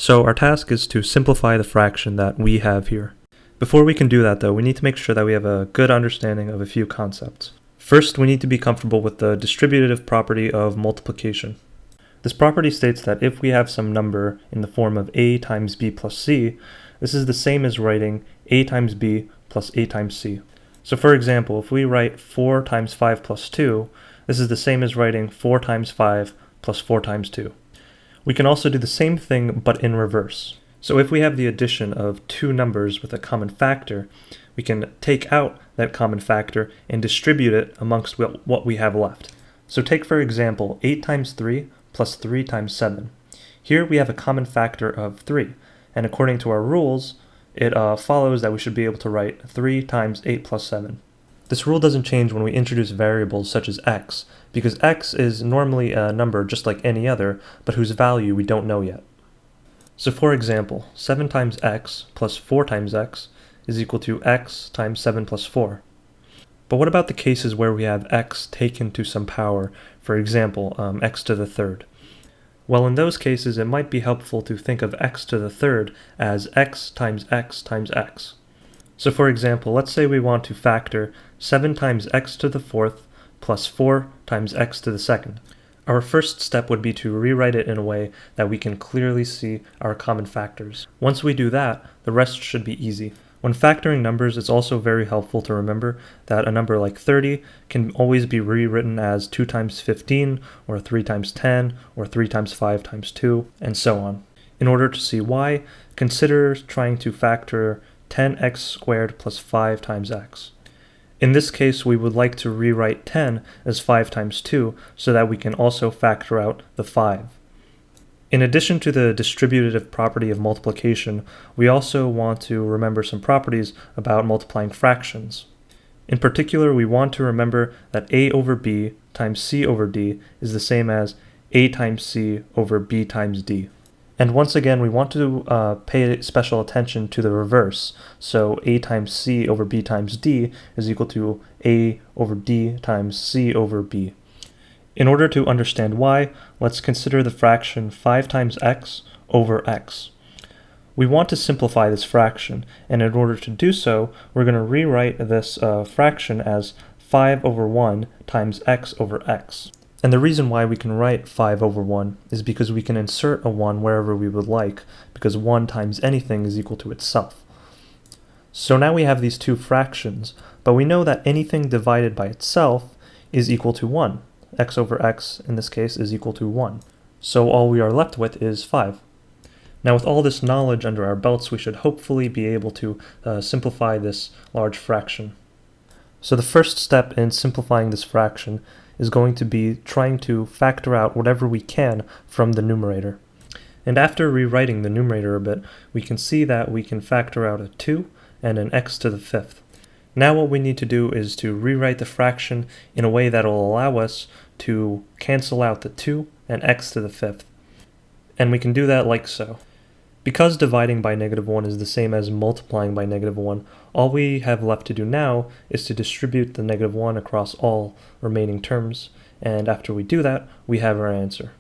So our task is to simplify the fraction that we have here. Before we can do that though, we need to make sure that we have a good understanding of a few concepts. First, we need to be comfortable with the distributive property of multiplication. This property states that if we have some number in the form of a times b plus c, this is the same as writing a times b plus a times c. So for example, if we write 4 times 5 plus 2, this is the same as writing 4 times 5 plus 4 times 2. We can also do the same thing but in reverse. So if we have the addition of two numbers with a common factor, we can take out that common factor and distribute it amongst what we have left. So take for example 8 times 3 plus 3 times 7. Here we have a common factor of 3, and according to our rules, it follows that we should be able to write 3 times 8 plus 7. This rule doesn't change when we introduce variables such as x, because x is normally a number just like any other, but whose value we don't know yet. So for example, 7 times x plus 4 times x is equal to x times 7 plus 4. But what about the cases where we have x taken to some power, for example, x to the third? Well, in those cases, it might be helpful to think of x to the third as x times x times x. So for example, let's say we want to factor 7 times x to the fourth plus 4 times x to the second. Our first step would be to rewrite it in a way that we can clearly see our common factors. Once we do that, the rest should be easy. When factoring numbers, it's also very helpful to remember that a number like 30 can always be rewritten as 2 times 15, or 3 times 10, or 3 times 5 times 2, and so on. In order to see why, consider trying to factor 10x squared plus 5 times x. In this case, we would like to rewrite 10 as 5 times 2 so that we can also factor out the 5. In addition to the distributive property of multiplication, we also want to remember some properties about multiplying fractions. In particular, we want to remember that a over b times c over d is the same as a times c over b times d. And once again, we want to pay special attention to the reverse. So a times c over b times d is equal to a over d times c over b. In order to understand why, let's consider the fraction 5 times x over x. We want to simplify this fraction, and in order to do so, we're going to rewrite this fraction as 5 over 1 times x over x. And the reason why we can write 5 over 1 is because we can insert a 1 wherever we would like, because 1 times anything is equal to itself. So now we have these two fractions, but we know that anything divided by itself is equal to 1. X over x, in this case, is equal to 1. So all we are left with is 5. Now with all this knowledge under our belts, we should hopefully be able to simplify this large fraction. So the first step in simplifying this fraction is going to be trying to factor out whatever we can from the numerator. And after rewriting the numerator a bit, we can see that we can factor out a 2 and an x to the fifth. Now what we need to do is to rewrite the fraction in a way that will allow us to cancel out the 2 and x to the fifth. And we can do that like so. Because dividing by -1 is the same as multiplying by -1, all we have left to do now is to distribute the -1 across all remaining terms, and after we do that, we have our answer.